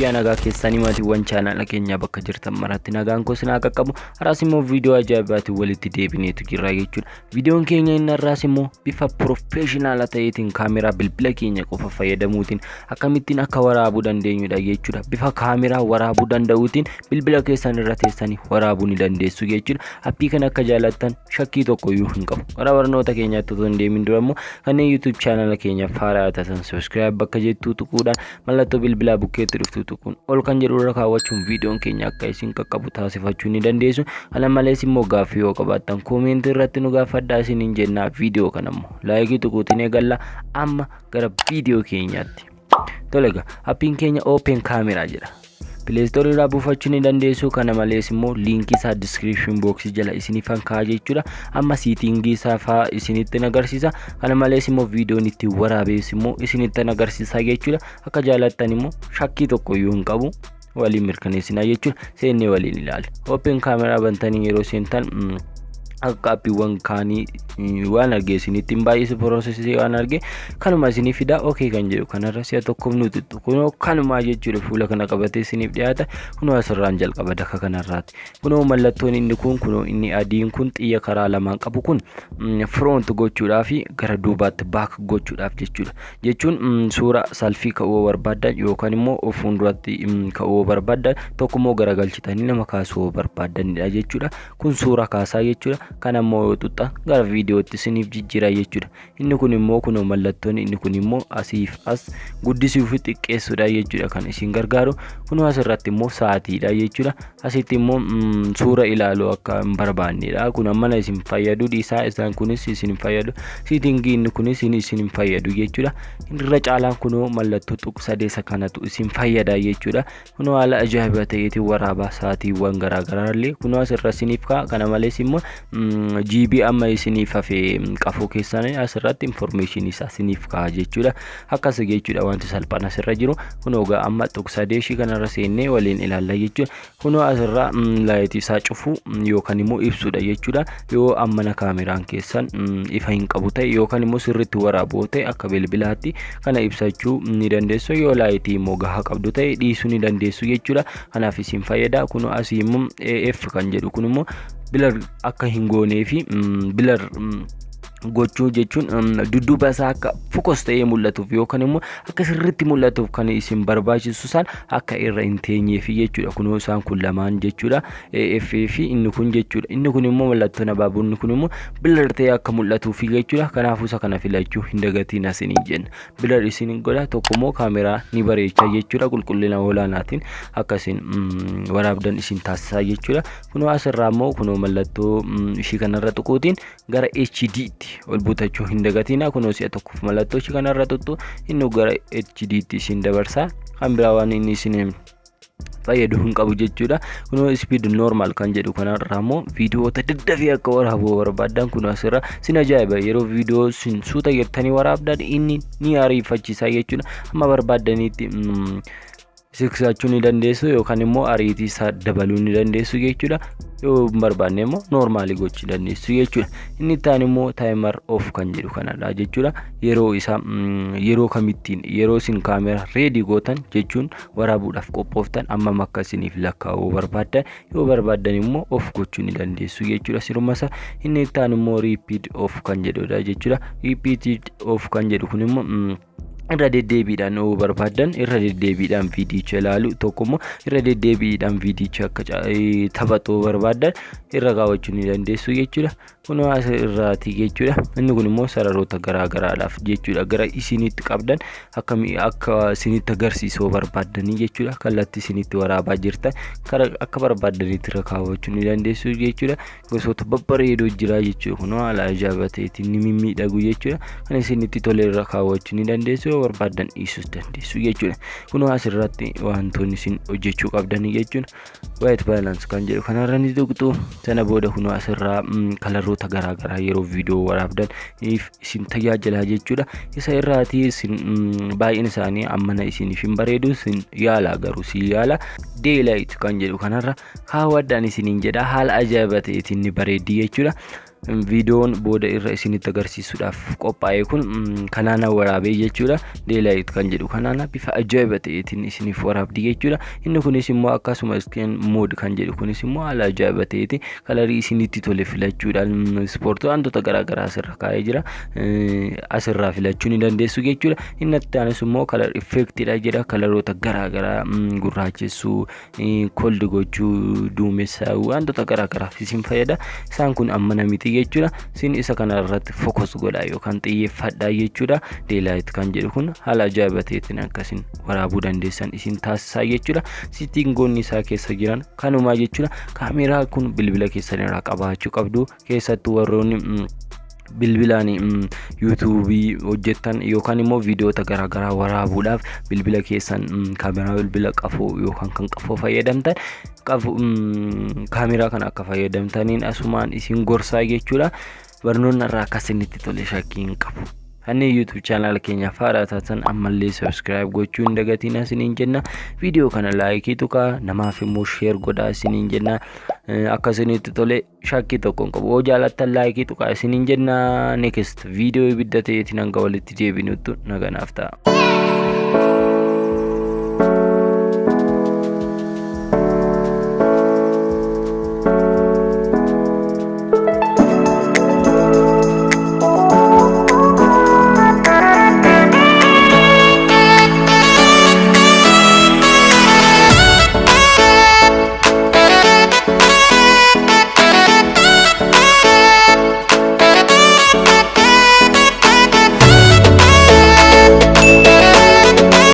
fayyaa nagaa keessanii maatiiwwan chaanala keenya bakka jirtan maratti nagaan koo sinaa qaqqabu. Har'as immoo viidiyoo ajaa'ibaatiin walitti deebineetu jirra jechuudha. Viidiyoon keenya inni har'aas immoo bifa professional ta'eetiin kaameraa bilbila keenya qofa fayyadamuutiin akkamittiin akka waraabuu dandeenyudha jechuudha. Bifa kaameraa waraabuu danda'uutiin bilbila keessan irra teessanii waraabuu ni dandeessu jechuudha. Appii kana akka jaalattan shakkii tokko iyyuu hin qabu. Gara barnoota keenyaatti otoo hin deemin dura immoo kanneen YouTube chaanala keenya faaraa taatan subscribe bakka jettuu tuquudhaan mallattoo bilbilaa bukkeetti dhuftu tuquun ol kan jedhu irra kaawwachuun viidiyoon keenya akka isin qaqqabu taasifachuu ni dandeessu. Kana malees immoo gaaffii yoo qabaattan koomentii irratti nu gaafadhaa isiniin jenna. Viidiyoo kana immoo laayikii tuquutiin eegalla. Amma gara viidiyoo keenyaatti. Tolega appiin keenya open camera jedha. Play Store irraa buufachuu ni dandeessu. Kana malees immoo linkii isaa description box jala isinifan kaa'aa jechuudha. Amma setting isaa faa isinitti agarsiisa. Kana malees immoo viidiyoon itti waraabees immoo isinitti agarsiisa jechuudha. Akka jaalattan immoo shakkii tokko iyyuu hin qabu. Waliin mirkaneessinaa jechuudha. Seennee waliin ilaalla. Open camera bantanii yeroo seentan akka appiiwwan kaanii waan argeessinitti hin baay'isuu processii waan arge kanuma isiniif fida. Okay kan jedhu kanarra si'a tokkoof nuti kunoo kanuma jechuudha. Fuula kana qabatee isiniif dhiyaata. Kunoo asirraan jalqaba dakka kanarraati. Kunoo mallattoon inni kun kunoo inni adiin kun xiyya karaa lamaan qabu kun front gochuudhaaf gara duubaatti back gochuudhaaf jechuudha. Jechuun suura selfie ka'uu barbaadan yookaan immoo fuulduratti ka'uu barbaadan tokkummoo garagalchitanii nama kaasuu barbaadanidha jechuudha. Kun suura kaasaa jechuudha. Kana immoo yoo tuqxan gara viidiyootti isiniif jijjiira jechuudha. Inni kun immoo kunoo mallattoon inni kun immoo asiif as guddisuuf xiqqeessuudha jechuudha kan isin gargaaru. Kunoo asirratti immoo sa'aatiidha jechuudha. Asitti immoo suura ilaaluu akka hin barbaannedha. Kun amma isin fayyadu dhiisaa isaan kunis isin fayyadu. Setting inni kunis isin fayyadu jechuudha. Irra caalaan kunoo mallattoo tuqsadeessa kanatu isin fayyada jechuudha. Kunoo haala ajaa'ibaa ta'eetiin waraabaa sa'aatiiwwan garaagaraallee kunoo asirra isiniif ka'a. Kana malees immoo GB amma isiniif hafee qafoo keessan asirratti information isaa isiniif ka'a jechuudha. Akkas jechuudha wanti salphaan asirra jiru. Kunoo amma tuqsadeeshii kanarra seennee waliin ilaalla jechuudha. Kunoo asirra laayitii isaa cufuu yookaan immoo ibsuudha jechuudha. Yoo ammana kaameraan keessan ifa hin qabu ta'e yookaan immoo sirriitti waraaboo ta'e akka bilbilaatti kana ibsachuu ni dandeessu. Yoo laayitii immoo gahaa qabdu ta'e dhiisuu ni dandeessu jechuudha. Kanaaf isin fayyada. Kunoo asii immoo AF kan jedhu kun immoo bilar akka hin goonee fi bilar gochuu jechuun dudduuba isaa akka focus ta'ee mul'atuuf yookaan immoo akka sirriitti mul'atuuf kan isin barbaachisu isaan akka irra hin teenyeef jechuudha. Kunoo isaan kun lamaan jechuudha. AF fi inni kun jechuudha. Inni kun immoo mallattoon abaaboo inni kun immoo bilar ta'ee akka mul'atuuf jechuudha. Kanaafuu isa kana filachuu hin dagatiin asiniin jenna. Bilar isin godha tokko immoo kaameraa ni bareecha jechuudha. Qulqullina olaanaatiin akkasiin waraabdan isin taasisaa jechuudha. Kunoo asirraa immoo kunoo mallattoo ishii kanarra tuquutiin gara HD'tti ol butachuu hin dagatina. Kunoo si'a tokkoof mallattoo ishii kanarra tuttu inni gara HD'tti isin dabarsa. Kan biraa waan inni isin fayyadu hin qabu jechuudha. Kunoo speed normal kan jedhu kanarraa immoo viidiyoota daddafee akka waraabuu barbaadan kunoo asirra sin ajaa'iba. Yeroo viidiyoo sin suuta jettanii waraabdan inni ni ariifachiisa jechuudha. Amma barbaadaniitti siqsachuu ni dandeessu yookaan immoo ariitii isaa dabaluu ni dandeessu jechuudha. Yoo barbaanne immoo normaalii gochuu dandeessu jechuudha. Inni itti immoo timer off kan jedhu kanadha jechuudha. Yeroo isaa yeroo kamittiin yeroo isin kaameraa ready gootan jechuun waraabuudhaaf qophooftan amma akka isiniif lakkaa'uu barbaadan yoo barbaadan immoo off gochuu ni dandeessu jechuudha. Sirumasa inni itti immoo repeat off kan jedhudha jechuudha. Repeat off kan jedhu kun immoo irra deddeebiidhaan yoo barbaadan irra deddeebiidhaan viidiyocha ilaalu tokkommoo irra deddeebiidhaan viidiyocha akka taphatu barbaadan irra kaawwachuu ni dandeessu jechuudha. Kunoo asirraati jechuudha. Inni kun immoo sararoota garaagaraadhaaf jechuudha. Gara isinitti qabdan akka isinitti agarsiisuu barbaadanii jechuudha. Kallattii isinitti waraabaa jirtan akka barbaadaniitti irra kaawwachuu ni dandeessu jechuudha. Gosoota babbareedoo jira jechuudha. Kunoo haala ajaa'ibaa ta'eetiin ni mimmiidhagu jechuudha. Kan isinitti tole irra kaawwachuu ni dandeessu. Barbaadan dhiisuus dandeessu jechuudha. Kunoo asirratti wantoonni isin hojjechuu qabdan jechuudha. White balance kan jedhu kanarra ni tuqxu. Sana booda kunoo asirraa kalaroota garaagaraa yeroo viidiyoo waraabdan isin tajaajila jechuudha. Isa irraati isin baay'een isaanii ammana isiniif hin bareedu isin yaala garuu si yaala. Daylight kan jedhu kanarra kaawwadhaan isiniin jedha. Haala ajaa'ibaa ta'eetiin ni bareeddi jechuudha. viidiyoon booda irra isinitti agarsiisuudhaaf qophaa'e kun kanaana waraabee jechuudha. Daylight kan jedhu kanaana bifa ajaa'iba ta'eetiin isiniif waraabdi jechuudha. Inni kunis immoo akkasuma skin mode kan jedhu kunis immoo haala ajaa'iba ta'eetiin kalarii isinitti tole filachuudhaan ispoortii wantoota garaagaraa asirra kaa'ee jira. Asirraa filachuu ni dandeessu jechuudha. Inni itti aanes immoo kalar effectidha jedha. Kalaroota garaagaraa gurraachessuu, cold gochuu, duumessaa wantoota garaagaraaf isin fayyada. Isaan kun amma namiti jechuudha. Isin isa kana irratti focus godhaa yookaan xiyyeeffadhaa jechuudha. Daylight kan jedhu kun haala ajaa'iba ta'eetiin akkasiin waraabuu dandeessan isin taasisaa jechuudha. Settingoonni isaa keessa jiran kanumaa jechuudha. Kaameraa kun bilbila keessan irraa qabaachuu qabdu. Keessattuu warroonni bilbilaan YouTube hojjetan yookaan immoo viidiyoota garaagaraa waraabuudhaaf bilbila keessan kaameraa bilbila qafoo yookaan kan qafoo fayyadamtan kaameraa kana akka fayyadamtaniin asumaan isin gorsaa jechuudha. Barnoonni irraa akkasinitti tole shakkiin qabu. Hani YouTube channel keenya faaraa taatan ammallee subscribe gochuun dagatiin isiniin jenna. Viidiyoo kana like tuqaa namaaf immoo share godhaa isiniin jenna. Akkasinitti tole shakkii tokkoon qabu. Yoo jaalattan like tuqaa isiniin jenna. Next video ibidda ta'eetiin hanga walitti deebinutti naganaaf ta'a.